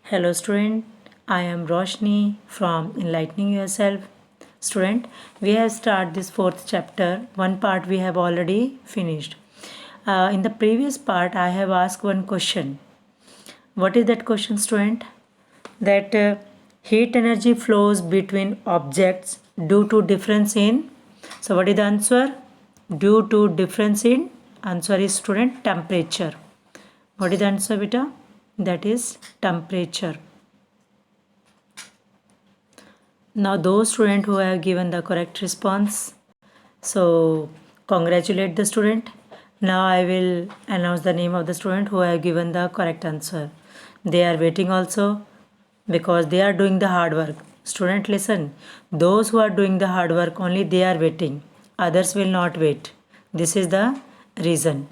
Hello student, I am Roshni from Enlightening Yourself. Student, we have started this fourth chapter. One part we have already finished. In the previous part, I have asked one question. What is that question, student? That heat energy flows between objects due to difference in. So what is the answer? Due to difference in. Answer is student temperature. What is the answer, beta? That is temperature. Now those students who have given the correct response, so congratulate the student. Now I will announce the name of the student who have given the correct answer. They are waiting also because they are doing the hard work. Student, listen, those who are doing the hard work only they are waiting, others will not wait. This is the reason.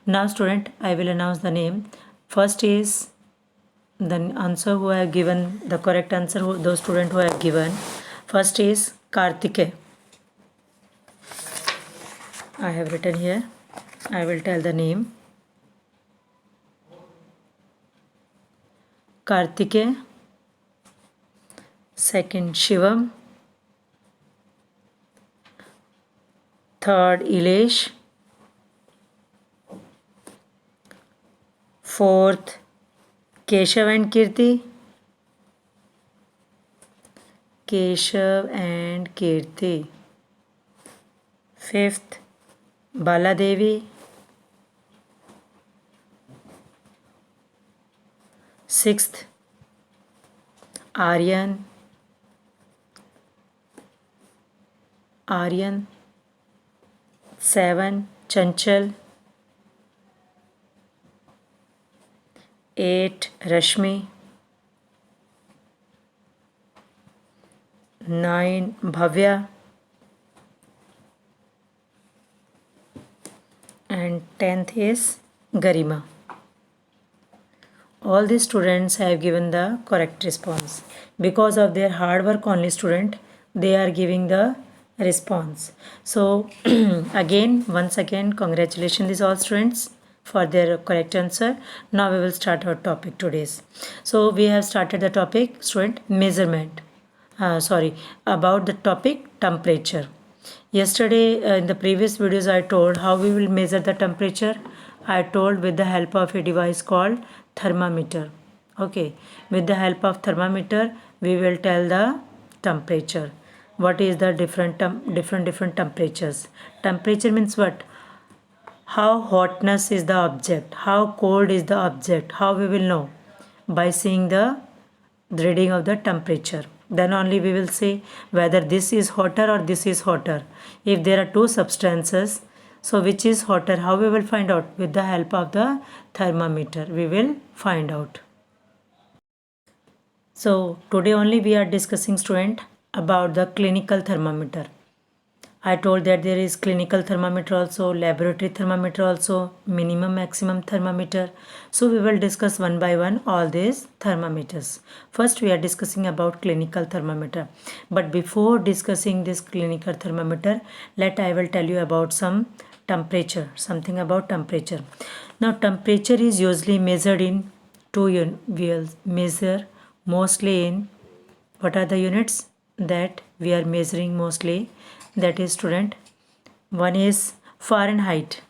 Now student, I will announce the name. First is the answer who have given the correct answer, those students who have given. First is Kartike. I have written here. I will tell the name. Kartike. Second, Shivam. Third, Ilesh. Fourth, Keshav and Kirti. Keshav and Kirti. Fifth, Baladevi. Sixth, Aryan. Seven, Chanchal. 8, Rashmi. 9, Bhavya. And 10th is Garima. All these students have given the correct response. Because of their hard work only, student, they are giving the response. So once again, congratulations all students for their correct answer. Now we will start our topic today's. So we have started the topic, student, measurement. About the topic temperature. Yesterday in the previous videos I told how we will measure the temperature. I told with the help of a device called thermometer. Okay, with the help of thermometer we will tell the temperature. What is the different temperatures? Temperature means what? How hotness is the object, how cold is the object. How we will know? By seeing the reading of the temperature. Then only we will say whether this is hotter or this is hotter. If there are two substances, so which is hotter? How we will find out? With the help of the thermometer we will find out. So today only we are discussing, student, about the clinical thermometer. I told that there is clinical thermometer also, laboratory thermometer also, minimum maximum thermometer. So we will discuss one by one all these thermometers. First we are discussing about clinical thermometer. But before discussing this clinical thermometer, I will tell you about some temperature, something about temperature. Now temperature is usually measured in two units. We will measure mostly in, what are the units that we are measuring mostly? That is, student, one is Fahrenheit.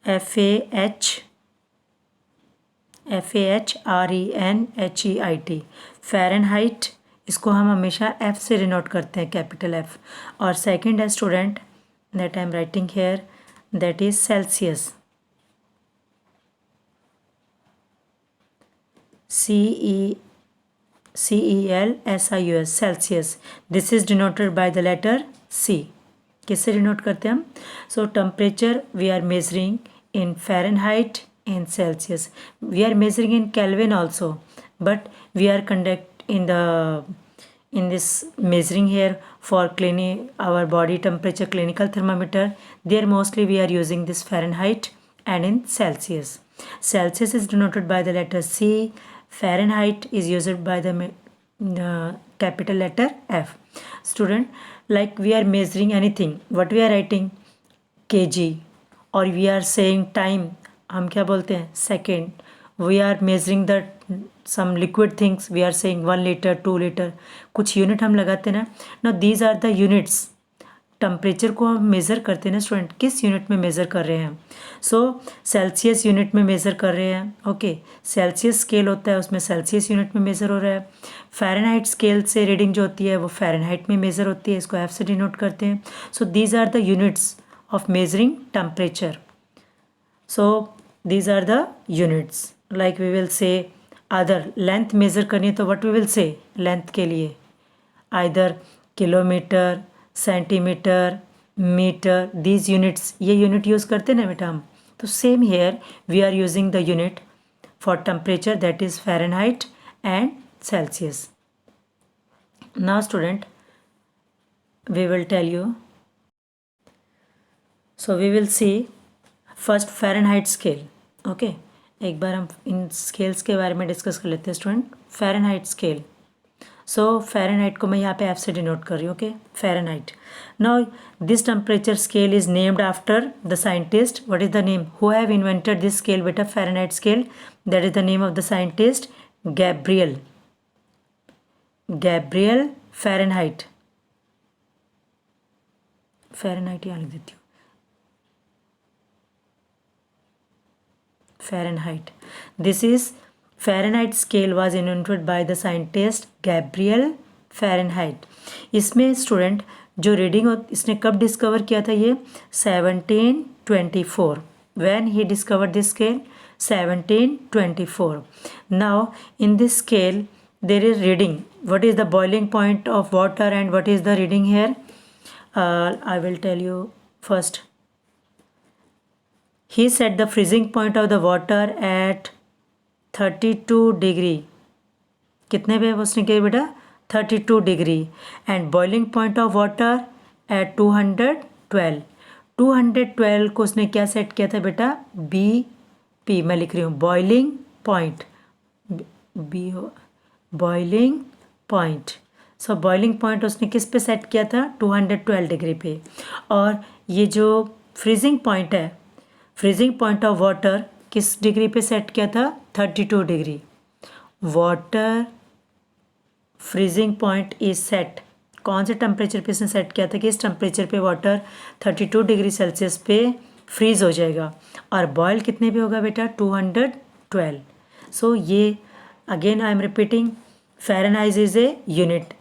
FAHRENHEIT, Fahrenheit. इसको हम हमेशा F से denote करते हैं, capital F. और second है, student, that I am writing here, that is Celsius. CELSIUS, Celsius. This is denoted by the letter C. किससे denote करते हैं हम? So temperature we are measuring in Fahrenheit and Celsius. We are measuring in Kelvin also, but we are in this measuring here for our body temperature clinical thermometer. There mostly we are using this Fahrenheit and in Celsius. Celsius is denoted by the letter C. Fahrenheit is used by the capital letter F. Student, like we are measuring anything, what we are writing? Kg. और we are saying time, हम क्या बोलते हैं second. We are measuring the some liquid things, we are saying 1 litre 2 litre, कुछ unit हम लगाते हैं ना. Now these are the units. Temperature को हम मेज़र करते हैं ना स्टूडेंट, किस यूनिट में मेज़र कर रहे हैं. सो सेल्सियस यूनिट में मेज़र कर रहे हैं. ओके, सेल्सियस स्केल होता है उसमें सेल्सियस यूनिट में मेज़र हो रहा है. फ़ारेनहाइट स्केल से रीडिंग जो होती है वो फ़ारेनहाइट में मेज़र होती है, इसको एफ से डिनोट करते हैं. So these are the units of measuring temperature. So these are the units. Like we will say other length measure करनी है तो what we will say length के लिए either kilometre, centimetre, metre, these units, ये unit use करते हैं ना बेटा हम. तो same here we are using the unit for temperature, that is Fahrenheit and Celsius. Now student we will tell you. So we will see first Fahrenheit scale. Okay, एक बार हम इन scales के बारे में डिस्कस कर लेते हैं student. Fahrenheit scale. So Fahrenheit को मैं यहाँ पे एफ से डिनोट कर रही हूँ. Okay, Fahrenheit. Now this temperature scale is named after the scientist. What is the name who have invented this scale बेटा, Fahrenheit scale. That is the name of the scientist Gabriel Fahrenheit. Fahrenheit यहाँ लिख देती हूँ, Fahrenheit. This is Fahrenheit scale was invented by the scientist Gabriel Fahrenheit. इसमें student जो reading इसने कब discover किया था ये 1724. When he discovered this scale 1724. Now in this scale there is reading what is the boiling point of water and what is the reading here. I will tell you first. He set the freezing point of the water at 32 degree. कितने पे उसने किया बेटा 32 degree. And boiling point of water at 212. 212 को उसने क्या set किया था बेटा BP. मैं लिख रही हूँ boiling point, B boiling point. So boiling point उसने किस पे सेट किया था 212 डिग्री पे. और ये जो फ्रीजिंग पॉइंट है, फ्रीजिंग पॉइंट ऑफ वाटर किस डिग्री पे सेट किया था 32 degree. Water freezing point is set, कौन से टेम्परेचर पे इसने सेट किया था कि इस टेम्परेचर पे वाटर 32 डिग्री सेल्सियस पे फ्रीज हो जाएगा. और बॉयल कितने पे होगा बेटा 212. सो ये again I am repeating, Fahrenheit is a unit.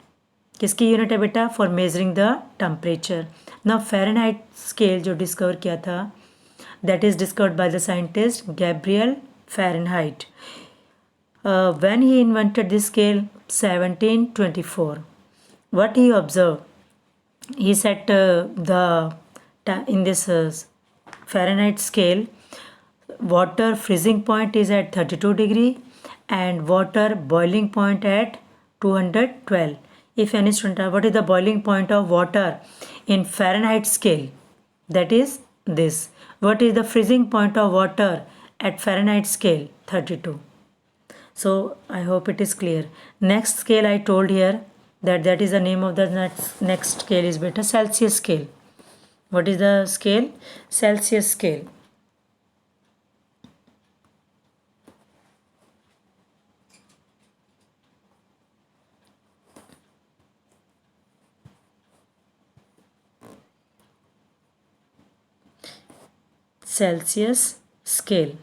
किसकी यूनिट है बेटा फॉर मेजरिंग द टेम्परेचर. ना फ़ारेनहाइट स्केल जो डिस्कवर किया था that is discovered by the scientist Gabriel Fahrenheit. When he invented this scale 1724, what he observed, he set in this Fahrenheit scale water freezing point is at 32 degree and water boiling point at 212. If any student, what is the boiling point of water in Fahrenheit scale? That is this. What is the freezing point of water at Fahrenheit scale 32? So I hope it is clear. Next scale I told here that is the name of the next scale is beta Celsius scale. What is the scale? Celsius scale. Celsius scale.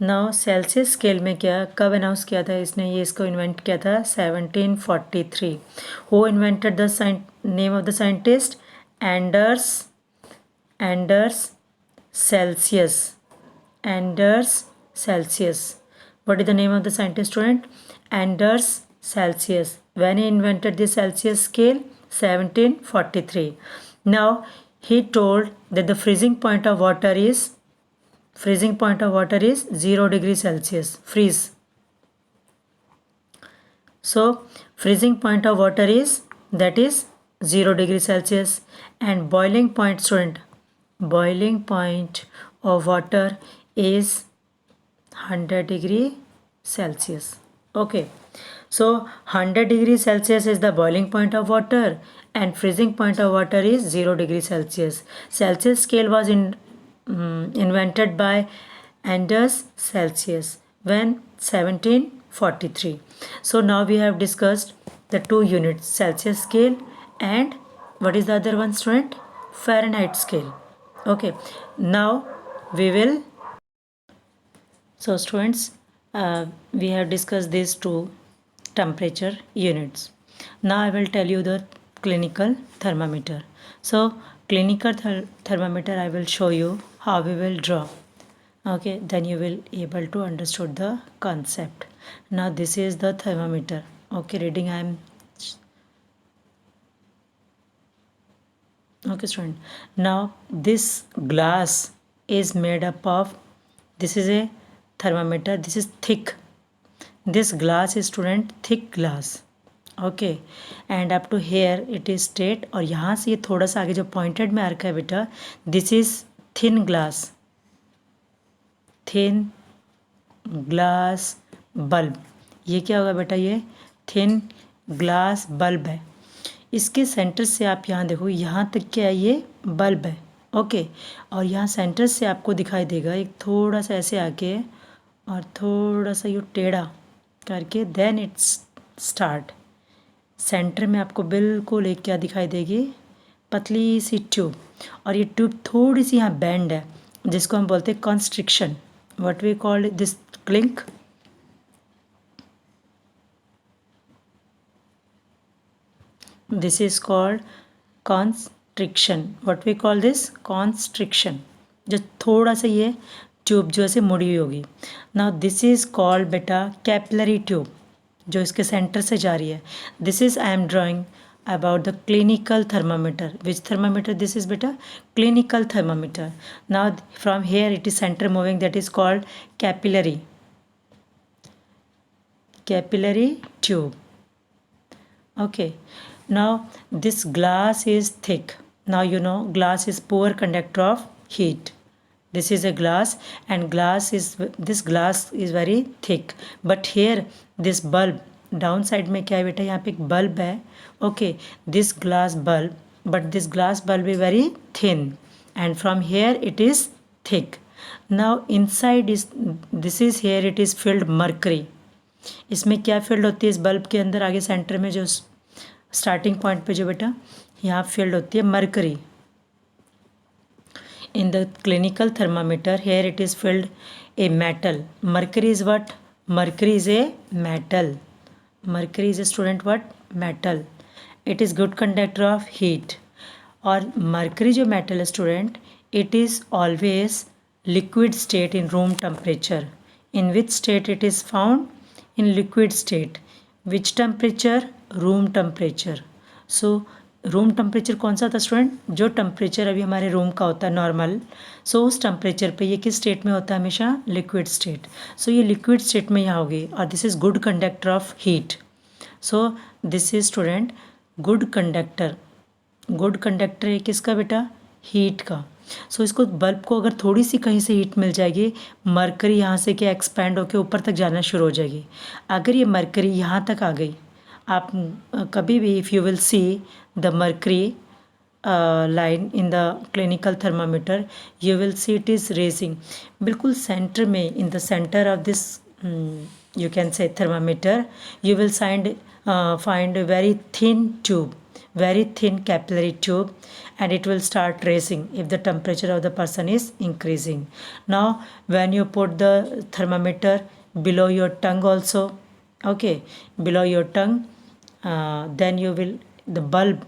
Now Celsius scale में क्या कब announce किया था इसने, ये इसको invent किया था 1743. Who invented the name of the scientist Anders Celsius. What is the name of the scientist student Anders Celsius. When he invented the Celsius scale 1743. Now he told that the freezing point of water is 0 degree Celsius. Freeze. So freezing point of water is 0 degree Celsius and boiling point, student, boiling point of water is 100 degree Celsius. Okay, so 100 degree Celsius is the boiling point of water and freezing point of water is 0 degree Celsius. Celsius scale was invented by Anders Celsius when 1743. So now we have discussed the two units, Celsius scale and what is the other one, student? Fahrenheit scale. Okay, now we will. So students, we have discussed these two temperature units. Now I will tell you the clinical thermometer. So clinical thermometer I will show you how we will draw. Okay, then you will able to understood the concept. Now this is the thermometer. Okay, reading I am. Okay student, now this glass is made up of, this is a thermometer, this is thick, this glass is student thick glass. Okay and up to here it is straight, और यहाँ से ये थोड़ा सा आगे जो pointed में आ रखा है बेटा, this is thin glass, thin glass bulb. ये क्या होगा बेटा, ये थिन ग्लास बल्ब है. इसके सेंटर से आप यहाँ देखो, यहाँ तक क्या है, ये बल्ब है. ओके, और यहाँ सेंटर से आपको दिखाई देगा एक थोड़ा सा ऐसे आके और थोड़ा सा ये टेढ़ा करके, देन इट्स स्टार्ट. सेंटर में आपको बिल्कुल एक क्या दिखाई देगी, पतली सी ट्यूब, और ये ट्यूब थोड़ी सी यहाँ बैंड है, जिसको हम बोलते हैं constriction. What we called this clink, this is called constriction. What we call this constriction, जो थोड़ा सा ये ट्यूब जो ऐसे मुड़ी हुई होगी. नाउ दिस इज कॉल्ड बेटा कैपिलरी ट्यूब, जो इसके सेंटर से जा रही है. This is I am drawing about the clinical thermometer. Which thermometer this is बेटा, clinical thermometer. Now from here it is centre moving, that is called capillary, capillary tube. Okay, now this glass is thick. Now you know glass is poor conductor of heat. This is a glass, and this glass is very thick. But here this bulb, down side में क्या है बेटा, यहाँ पे एक bulb है. Okay, this glass bulb, but this glass bulb is very thin, and from here it is thick. Now inside is, this is here it is filled mercury. इसमें क्या फील्ड होती है इस बल्ब के अंदर, आगे सेंटर में जो स्टार्टिंग पॉइंट पे जो बेटा यहाँ फील्ड होती है mercury. In the clinical thermometer here it is filled a metal. Mercury is what, mercury is a metal, mercury is a student what, metal. It is good conductor of heat. और mercury जो metal है student, it is always liquid state in room temperature. In which state it is found, in liquid state. which temperature, room temperature. so room temperature कौन सा था student, जो temperature अभी हमारे room का होता है नॉर्मल. सो उस टेम्परेचर पे ये किस स्टेट में होता है, हमेशा लिक्विड स्टेट. सो ये लिक्विड स्टेट में यहाँ होगी, और this is good conductor of heat. So this is student good conductor. Good conductor है किसका बेटा, हीट का. सो इसको बल्ब को अगर थोड़ी सी कहीं से हीट मिल जाएगी, मरकरी यहाँ से क्या एक्सपैंड होकर ऊपर तक जाना शुरू हो जाएगी. अगर ये मरकरी यहाँ तक आ गई, आप कभी भी if you will see the mercury line in the clinical thermometer, you will see it is raising. बिल्कुल सेंटर में, in the centre of this you can say thermometer, you will find a very thin tube, very thin capillary tube, and it will start raising if the temperature of the person is increasing. Now when you put the thermometer below your tongue also, okay, below your tongue, then you will, the bulb,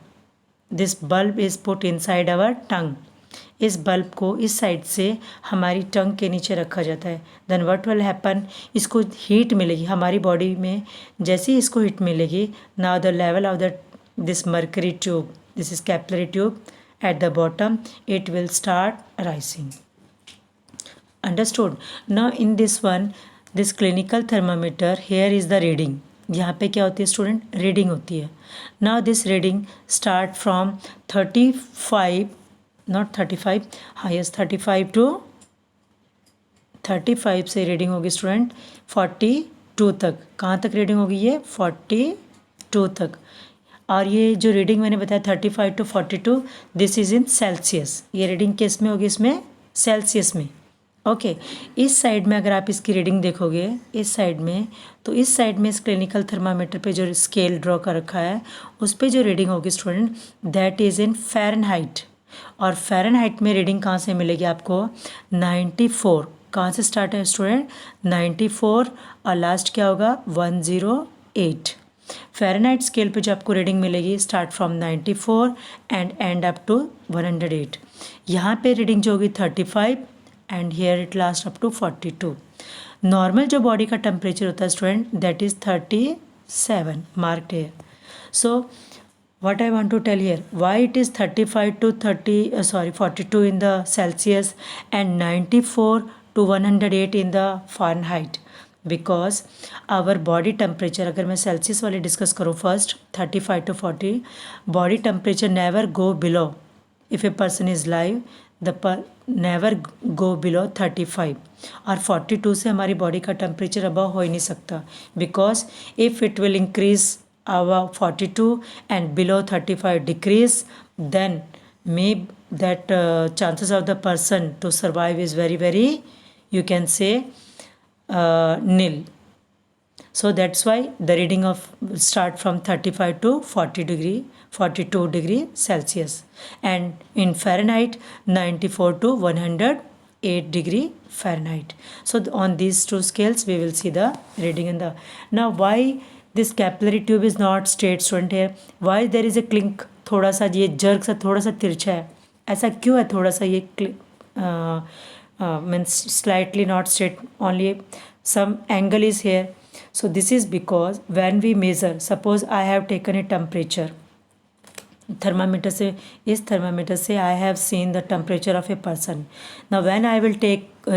this bulb is put inside our tongue. इस bulb को इस side से हमारी टंग के नीचे रखा जाता है. देन व्हाट विल हैपन, इसको हीट मिलेगी हमारी बॉडी में. जैसे ही इसको हीट मिलेगी, now the level of the this mercury tube, this is capillary tube, at the bottom it will start rising. Understood. Now in this one, this clinical thermometer, here is the reading. यहाँ पे क्या होती है student, reading होती है. Now this reading start from 35, not 35, highest 35 to 35 से reading होगी student 42 तक. कहाँ तक रीडिंग होगी, ये 42 तक. और ये जो रीडिंग मैंने बताया 35 to 42, this is in Celsius. ये रीडिंग किस में होगी, इसमें सेल्सियस में। ओके इस साइड में अगर आप इसकी रीडिंग देखोगे इस साइड में, तो इस साइड में इस क्लिनिकल थर्मामीटर पे जो स्केल ड्रॉ कर रखा है उस पे जो रीडिंग होगी student that is in Fahrenheit. और फ़ारेनहाइट में रीडिंग कहाँ से मिलेगी आपको 94। कहाँ से स्टार्ट है स्टूडेंट 94 और लास्ट क्या होगा 108। फ़ारेनहाइट स्केल पे जो आपको रीडिंग मिलेगी start from 94 and end up to 108। यहाँ पे रीडिंग जो होगी 35 and here it last up to 42। Normal जो बॉडी का टेम्परेचर होता है student that is 37 marked here. So what I want to tell here, why it is 35 to 42 in the Celsius and 94 to 108 in the Fahrenheit, because our body temperature, अगर मैं Celsius वाले discuss करूँ first 35 to 40, body temperature never go below, if a person is live the never go below 35 और 42 से हमारी body का temperature above हो ही नहीं सकता, because if it will increase above 42 and below 35 decrease, then may that chances of the person to survive is very you can say nil. So that's why the reading of start from 35 to 42 degree Celsius and in Fahrenheit 94 to 108 degree Fahrenheit. So on these two scales we will see the reading in the. Now why this capillary tube is not straight student here, why there is a clink, थोड़ा सा ये jerk सा थोड़ा सा तिरछा है, ऐसा क्यों है थोड़ा सा ये means slightly not straight, only some angle is here. So this is because when we measure, suppose I have taken a temperature, thermometer से इस thermometer से I have seen the temperature of a person. Now when I will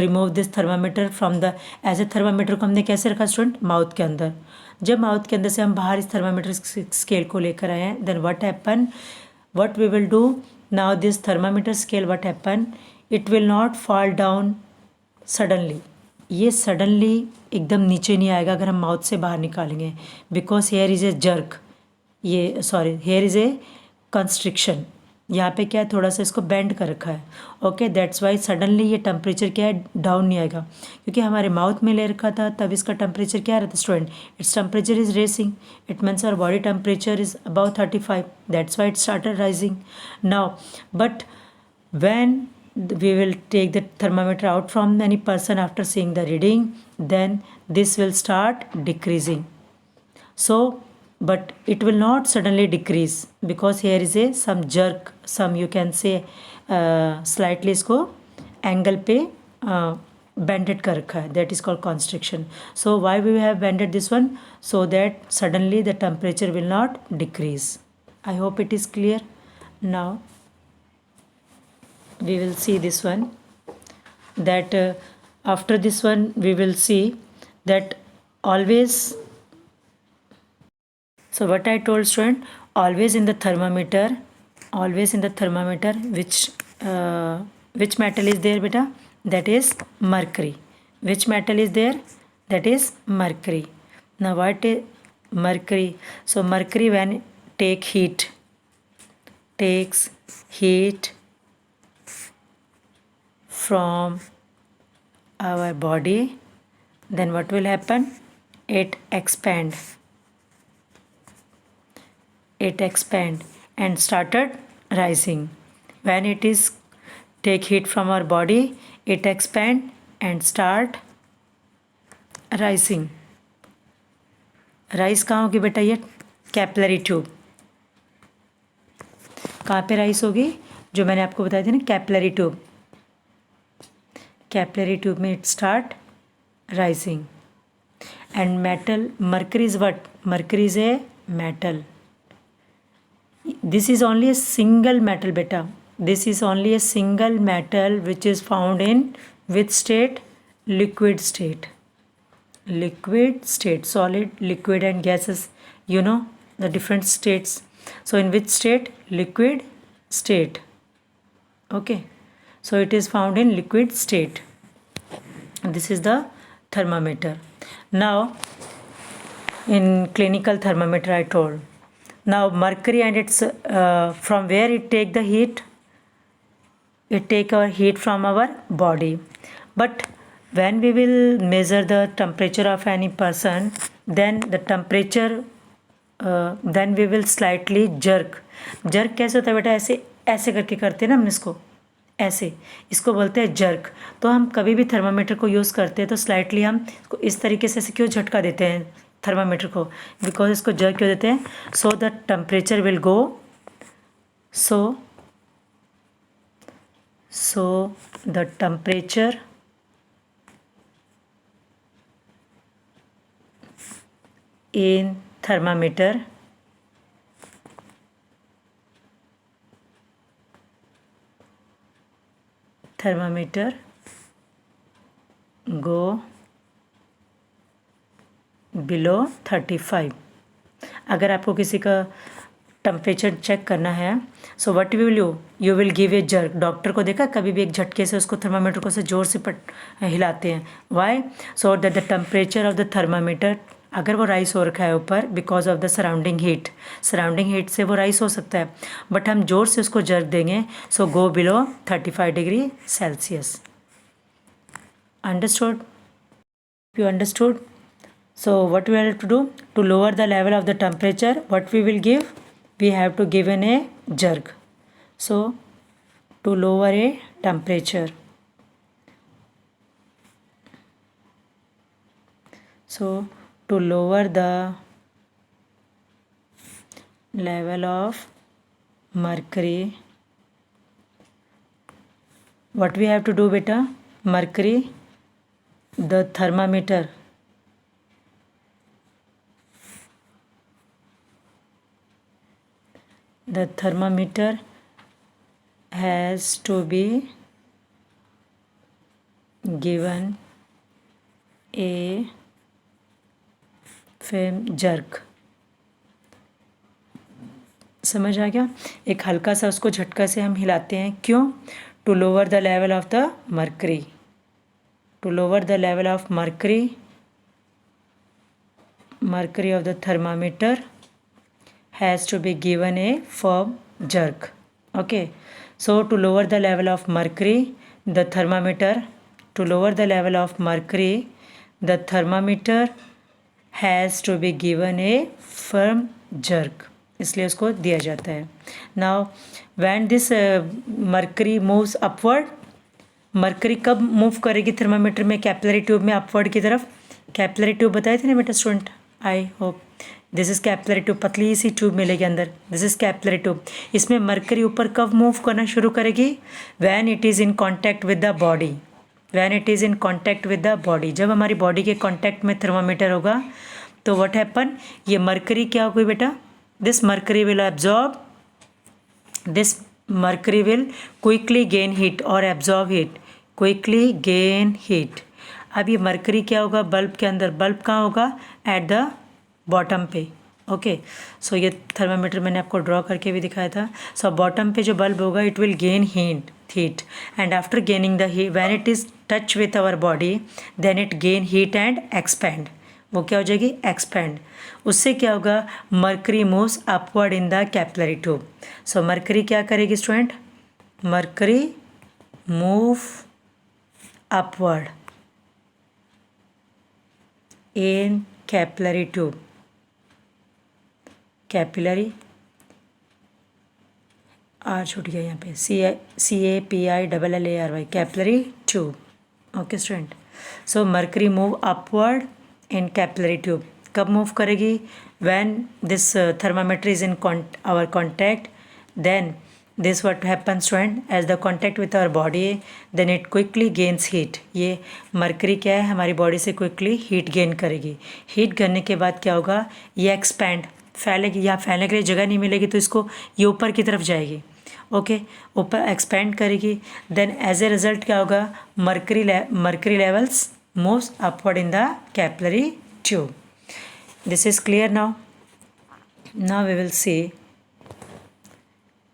remove this thermometer from the, ऐसे thermometer को हमने कैसे रखा student mouth के अंदर, जब माउथ के अंदर से हम बाहर इस थर्मामीटर स्केल को लेकर आए हैं, then what we will do now this thermometer scale what happen, it will not fall down suddenly, ये सडनली एकदम नीचे नहीं आएगा अगर हम माउथ से बाहर निकालेंगे, because here is a jerk, ये sorry here is a constriction, यहाँ पे क्या है थोड़ा सा इसको बेंड कर रखा है। ओके दैट्स वाई सडनली ये टेम्परेचर क्या है डाउन नहीं आएगा, क्योंकि हमारे माउथ में ले रखा था तब इसका टेम्परेचर क्या रहता है student, it's temperature is raising, it means our body temperature is about 35, that's why it started rising now. But when we will take the thermometer out from any person after seeing the reading, then this will start decreasing. So but it will not suddenly decrease because here is a some jerk, some you can say slightly इसको angle पे bended कर रखा है, that is called constriction. So why we have bended this one, so that suddenly the temperature will not decrease. I hope it is clear. Now we will see this one, that after this one we will see that always, so what I told student, always in the thermometer which metal is there beta, that is mercury. Which metal is there, that is mercury. Now what is mercury, so mercury when takes heat from our body, then what will happen, it expand and started rising. When it is take heat from our body, it expand and start rising. Rise कहाँ होगी बेटा, ये capillary tube कहाँ पे rise होगी, जो मैंने आपको बताया था ना कैपिलरी ट्यूब में it start rising. And metal, mercury is what, mercury is a metal. This is only a single metal beta. This is only a single metal which is found in which state? Liquid state. Solid, liquid and gases. You know the different states. So in which state? Liquid state. Okay. So it is found in liquid state. This is the thermometer. Now in clinical thermometer I told. Now mercury and its from where it take the heat? it take our heat from our body. But when we will measure the temperature of any person, then the temperature then we will slightly jerk. Jerk कैसे होता है बेटा? ऐसे ऐसे करके करते हैं ना हम इसको, ऐसे, इसको बोलते हैं जर्क. तो हम कभी भी थर्मामीटर को यूज़ करते हैं तो स्लाइटली हम इसको इस तरीके से ऐसे क्यों झटका देते हैं थर्मामीटर को? बिकॉज इसको जर्क क्यों देते हैं? So the temperature will go, so the temperature in thermometer go below 35. अगर आपको किसी का टेम्परेचर चेक करना है, so what you will give a jerk. Doctor को देखा कभी भी एक झटके से उसको थर्मामीटर को से ज़ोर से हिलाते हैं. Why? So that the temperature of the thermometer, अगर वो राइस हो रखा है ऊपर because of the surrounding heat से वो राइस हो सकता है, बट हम ज़ोर से उसको जर्क देंगे. So go below 35 degree Celsius. Understood? You understood? So what we have to do to lower the level of the temperature, what we will give? We have to give in a jerk. So to lower a temperature, so to lower the level of mercury, what we have to do beta? Mercury, the thermometer has to be given a firm jerk. समझ आ गया? एक हल्का सा उसको झटका से हम हिलाते हैं. क्यों? To lower the level of the mercury. To lower the level of mercury of the thermometer has to be given a firm jerk. Okay, so to lower the level of mercury, the thermometer has to be given a firm jerk. इसलिए उसको दिया जाता है. Now when this mercury moves upward, mercury कब move करेगी thermometer में? Capillary tube में upward की तरफ. कैपिलरी ट्यूब बताए थे ना बेटा student? I hope this is capillary tube. पतली सी ट्यूब मिलेगी अंदर. This is capillary tube. इसमें मरकरी ऊपर कब मूव करना शुरू करेगी? When it is in contact with the body. जब हमारी बॉडी के कॉन्टैक्ट में थर्मामीटर होगा तो व्हाट हैपन? ये मरकरी क्या होगी बेटा? This mercury will absorb, this mercury will quickly gain heat or absorb heat. अब ये मरकरी क्या होगा बल्ब के अंदर? बल्ब कहाँ होगा? एट द बॉटम पे. ओके, सो ये थर्मामीटर मैंने आपको ड्रॉ करके भी दिखाया था. सो बॉटम पे जो बल्ब होगा it will gain heat and after gaining the heat when it is touch with our body then it gain heat and expand. वो क्या हो जाएगी? एक्सपैंड. उससे क्या होगा? Mercury moves upward in the capillary tube. So mercury क्या करेगी student? Mercury move upward in capillary tube. Capillary R छूट गया यहाँ पे, CAPILLARY, capillary tube. Okay student, so mercury move upward in capillary tube. कब मूव करेगी? When this thermometer is in our contact, then this what happen student, as the contact with our body then it quickly gains heat. ये mercury क्या है? हमारी body से quickly heat gain करेगी. Heat करने के बाद क्या होगा? ये एक्सपैंड फैलेगी. यहाँ फैलने के लिए जगह नहीं मिलेगी तो इसको ये ऊपर की तरफ जाएगी. ओके, ऊपर एक्सपैंड करेगी. देन एज ए रिजल्ट क्या होगा? Mercury levels moves upward in the capillary tube. This is clear now. Now we will see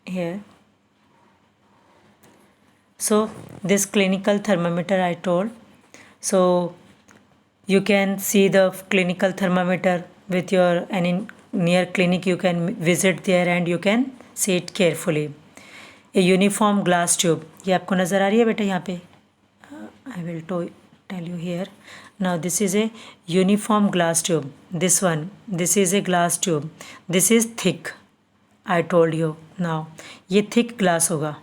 here. So this clinical thermometer I told. So you can see the clinical thermometer with your any near clinic. You can visit there and you can see it carefully. A uniform glass tube, ये आपको नज़र आ रही है बेटा यहाँ पे, I will tell you here. Now this is a uniform glass tube. This one, this is a glass tube. This is thick. I told you. Now ये thick glass होगा.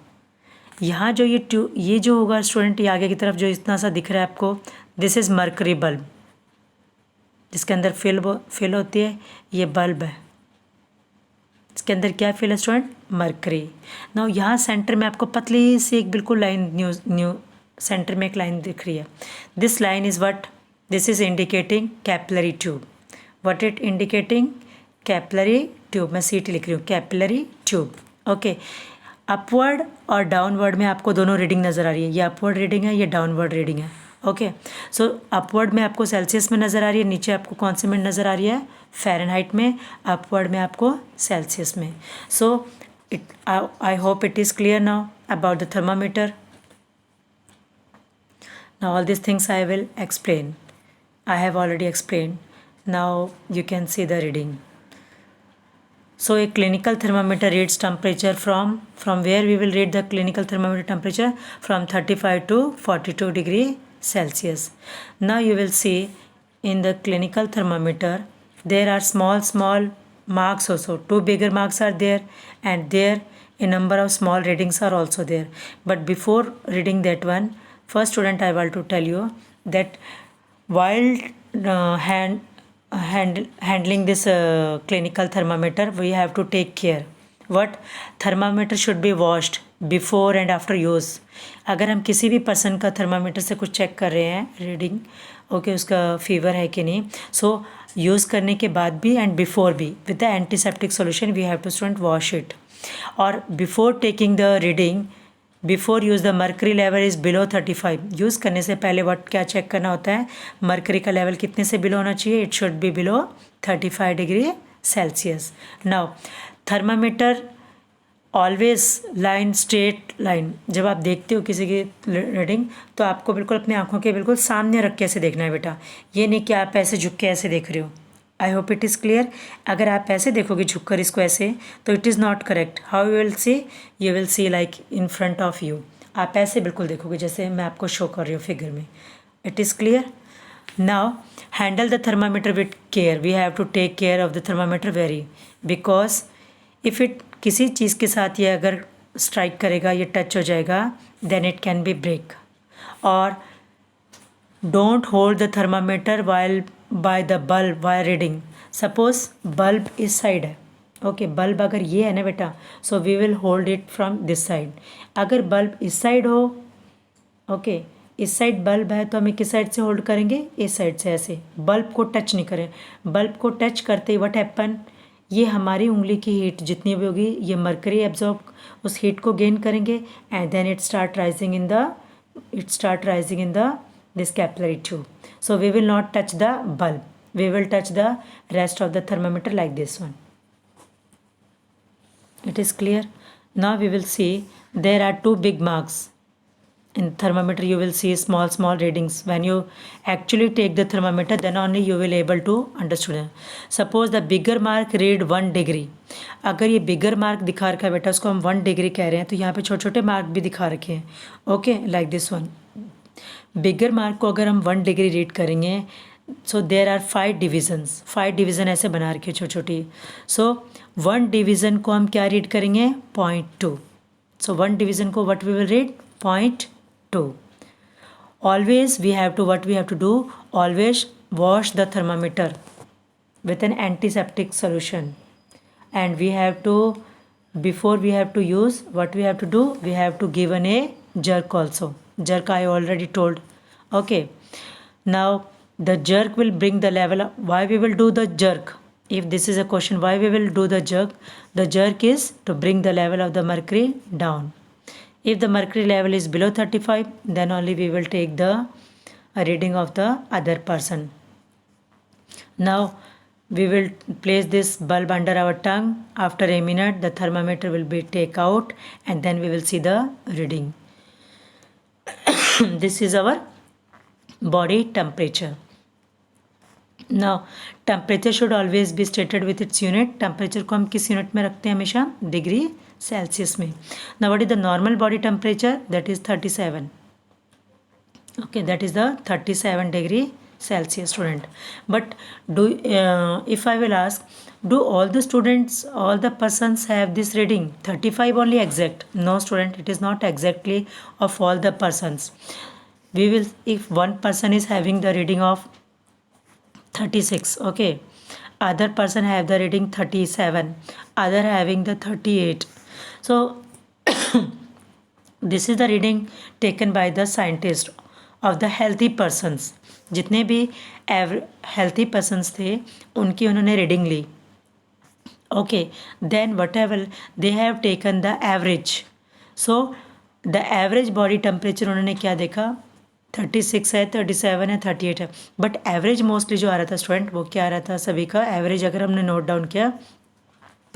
यहाँ जो ये जो होगा स्टूडेंट, ये आगे की तरफ जो इतना सा दिख रहा है आपको, दिस इज़ मर्करी बल्ब, जिसके अंदर फिल होती है, ये बल्ब है, इसके अंदर क्या फिल है स्टूडेंट, मर्करी. नाउ यहाँ सेंटर में आपको पतली सी एक बिल्कुल लाइन न्यू सेंटर में एक लाइन दिख रही है. This line is what, this is indicating capillary tube. What it indicating, capillary tube. मैं सीटी लिख रही हूँ, कैपिलरी ट्यूब. ओके, अपवर्ड और डाउनवर्ड में आपको दोनों रीडिंग नज़र आ रही है. ये अपवर्ड रीडिंग है, ये डाउनवर्ड रीडिंग है. ओके, सो अपवर्ड में आपको सेल्सियस में नज़र आ रही है, नीचे आपको कौन सी में नज़र आ रही है, फ़ारेनहाइट में. अपवर्ड में आपको सेल्सियस में. So I hope it is clear now about the thermometer. Now all these things I will explain. I have already explained. Now you can see the reading. So a clinical thermometer reads temperature from where we will read the clinical thermometer temperature from 35 to 42 degree Celsius. Now you will see in the clinical thermometer there are small marks also. Two bigger marks are there, and there a number of small readings are also there. But before reading that one, first student I want to tell you that while handling this clinical thermometer, we have to take care. What, thermometer should be washed before and after use. अगर हम किसी भी person का thermometer से कुछ check कर रहे हैं रीडिंग, ओके, उसका फीवर है कि नहीं, सो यूज़ करने के बाद भी एंड बिफोर भी with the antiseptic solution we have to student wash it. और before taking the reading, before use the mercury level is below 35. Use करने से पहले व्हाट क्या चेक करना होता है, मर्करी का लेवल कितने से बिलो होना चाहिए, it should be below 35 degree Celsius. Now thermometer always line straight line. जब आप देखते हो किसी की रीडिंग तो आपको बिल्कुल अपनी आंखों के बिल्कुल सामने रख के ऐसे देखना है बेटा, ये नहीं कि आप ऐसे झुक के ऐसे देख रहे हो. आई होप इट इज़ क्लियर. अगर आप ऐसे देखोगे झुक कर इसको ऐसे, तो it is not correct. How you will see, you will see like in front of you. आप ऐसे बिल्कुल देखोगे जैसे मैं आपको शो कर रही हूँ फिगर में. It is clear. Now handle the thermometer with care. We have to take care of the thermometer very, because if it किसी चीज़ के साथ ये अगर स्ट्राइक करेगा, ये टच हो जाएगा, then it can be break. और don't hold the thermometer while by the bulb why reading. Suppose bulb इस साइड है, ओके, बल्ब अगर ये है ना बेटा, so we will hold it from this side. अगर बल्ब इस साइड हो, ओके, इस साइड बल्ब है तो हमें किस साइड से होल्ड करेंगे, इस साइड से ऐसे. बल्ब को टच नहीं करें. बल्ब को टच करते ही व्हाट हैपन, ये हमारी उंगली की हीट जितनी भी होगी, ये मर्करी एब्जॉर्ब उस हीट को गेन करेंगे, and then it start rising in the this capillary tube. So we will not touch the bulb, we will touch the rest of the thermometer like this one. It is clear. Now we will see there are two big marks in thermometer. You will see small readings. When you actually take the thermometer, then only you will able to understand. Suppose the bigger mark read 1 degree. अगर ये बिगर mark दिखा रखा है बेटा, उसको हम 1 degree कह रहे हैं, तो यहाँ पे छोटे छोटे मार्क भी दिखा रखे हैं, okay, like this one. Bigger mark को अगर हम 1 डिग्री रीड करेंगे, सो देर आर 5 डिविजन्स. 5 डिवीज़न ऐसे बना रखे छोटी छोटी. सो 1 डिवीज़न को हम क्या रीड करेंगे, 0.2. सो 1 डिवीज़न को what we will read, 0.2. Always we have to what we have to do, always wash the thermometer with an antiseptic solution, and we have to, before we have to use, what we have to do, we have to give a jerk also. Jerk I already told. Okay, now the jerk will bring the level up. Why we will do the jerk? If this is a question, why we will do the jerk? The jerk is to bring the level of the mercury down. If the mercury level is below 35, then only we will take the reading of the other person. Now we will place this bulb under our tongue. After a minute the thermometer will be take out, and then we will see the reading. This is our body temperature. Now temperature should always be stated with its unit. Temperature को हम किस unit में रखते हैं, हमेशा degree Celsius में. Now what is the normal body temperature? That is 37. Okay, that is the 37 degree Celsius, student. But if I will ask, do all the students, all the persons have this reading 35 only exact? No, student, it is not exactly of all the persons. We will, if one person is having the reading of 36, okay, other person have the reading 37, other having the 38. So this is the reading taken by the scientist of the healthy persons. जितने भी healthy persons थे उनकी उन्होंने reading Lee. Okay, then whatever they have taken the average. So the average body temperature उन्होंने क्या देखा, 36 है, 37 है, 38 है. बट एवरेज मोस्टली जो आ रहा था स्टूडेंट, वो क्या आ रहा था सभी का एवरेज अगर हमने नोट डाउन किया,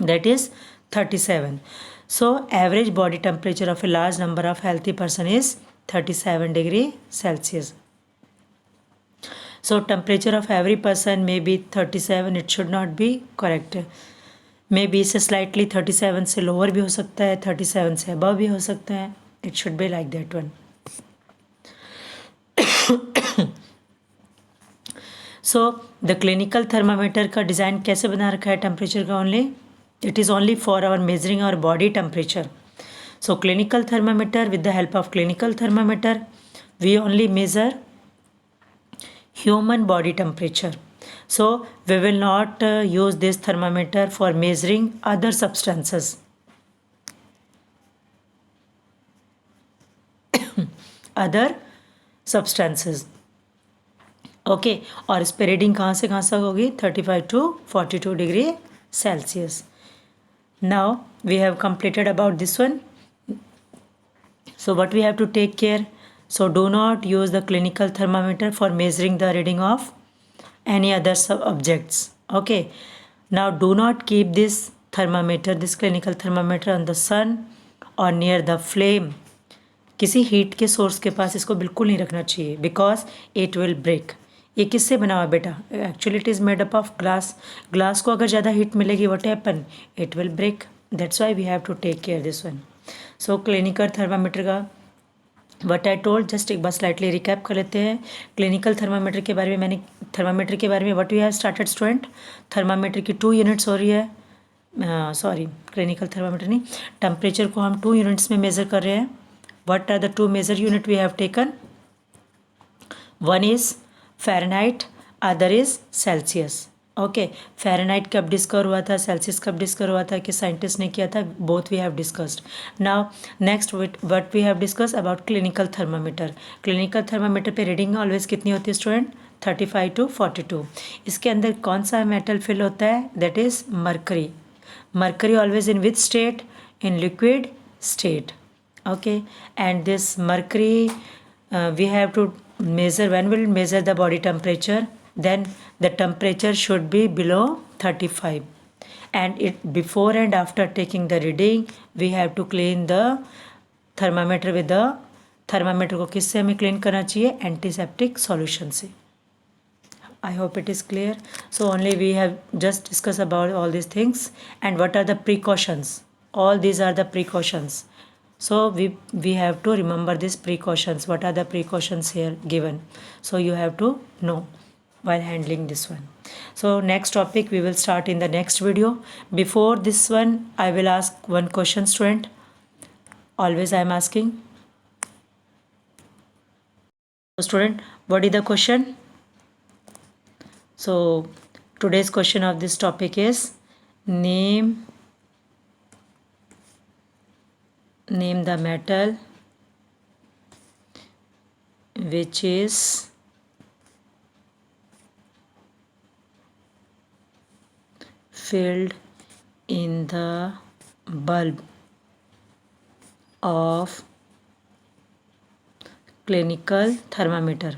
that is 37. So average body temperature of a large number of healthy person is 37 degree Celsius. So temperature of every person may be 37. It should not be correct. Maybe इससे slightly 37 से lower भी हो सकता है, 37 से above भी हो सकता है. It should be like that one. So the clinical thermometer का डिज़ाइन कैसे बना रखा है टेम्परेचर का? Only it is only for our measuring our body temperature. So clinical thermometer, with the help of clinical thermometer we only measure human body temperature. So we will not use this thermometer for measuring other substances. other substances. Okay और इस पे reading कहाँ से होगी? 35 to 42 degree Celsius. Now we have completed about this one. So what we have to take care? So do not use the clinical thermometer for measuring the reading of any other objects. Okay. Now do not keep this thermometer, this clinical thermometer on the sun or near the flame. किसी heat के source के पास इसको बिल्कुल नहीं रखना चाहिए, because it will break. ये किससे बना हुआ बेटा? Actually it is made up of glass. Glass को अगर ज़्यादा हीट मिलेगी, what happen? It will break. That's why we have to take care this one. So clinical thermometer का व्हाट आई टोल्ड, जस्ट एक बार स्लाइटली रिकैप कर लेते हैं. क्लिनिकल थर्मामीटर के बारे में मैंने थर्मामीटर के बारे में what we have started student, thermometer की 2 यूनिट्स हो रही है. सॉरी, क्लिनिकल थर्मामीटर नहीं, टेम्परेचर को हम 2 यूनिट्स में मेज़र कर रहे हैं. What are the 2 major unit we have taken? One is Fahrenheit, other is Celsius. Okay, Fahrenheit कब डिस्कवर हुआ था, Celsius कब डिस्कवर हुआ था, किस साइंटिस्ट ने किया था? Both we have discussed. Now next what we have discussed about clinical thermometer. Clinical thermometer पे रीडिंग ऑलवेज कितनी होती है स्टूडेंट? 35 to 42. इसके अंदर कौन सा मेटल फिल होता है? That is mercury. Mercury always in which state? In liquid state. Okay, and this mercury we have to measure. When we will measure the body temperature, then the temperature should be below 35, and it before and after taking the reading we have to clean the thermometer with the thermometer को किससे हमें clean करना चाहिए? Antiseptic solution से. I hope it is clear. So only we have just discussed about all these things, and what are the precautions? All these are the precautions. So we have to remember these precautions. What are the precautions here given? So you have to know while handling this one. So next topic we will start in the next video. Before this one I will ask one question, student. Always I am asking. So student, what is the question? So today's question of this topic is name the metal which is filled in the bulb of clinical thermometer.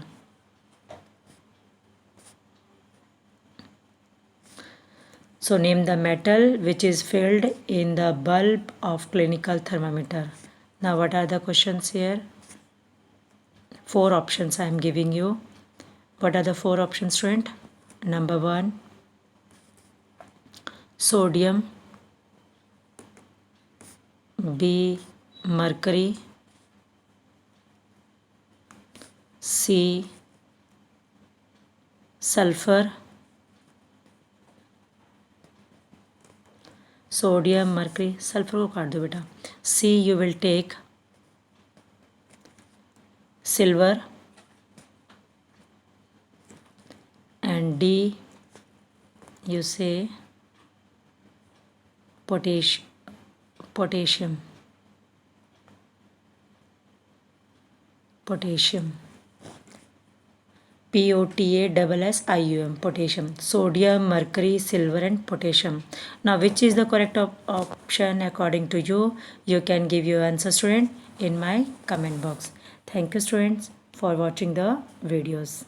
So name the metal which is filled in the bulb of clinical thermometer. Now what are the questions here? 4 options I am giving you. What are the 4 options, student? Number 1, sodium. B mercury, C sulfur, sodium mercury sulphur को काट दो बेटा. C you will take silver and D you say potassium. POTASSIUM, potassium. Sodium, mercury, silver and potassium. Now which is the correct option according to you? You can give your answer, student, in my comment box. Thank you, students, for watching the videos.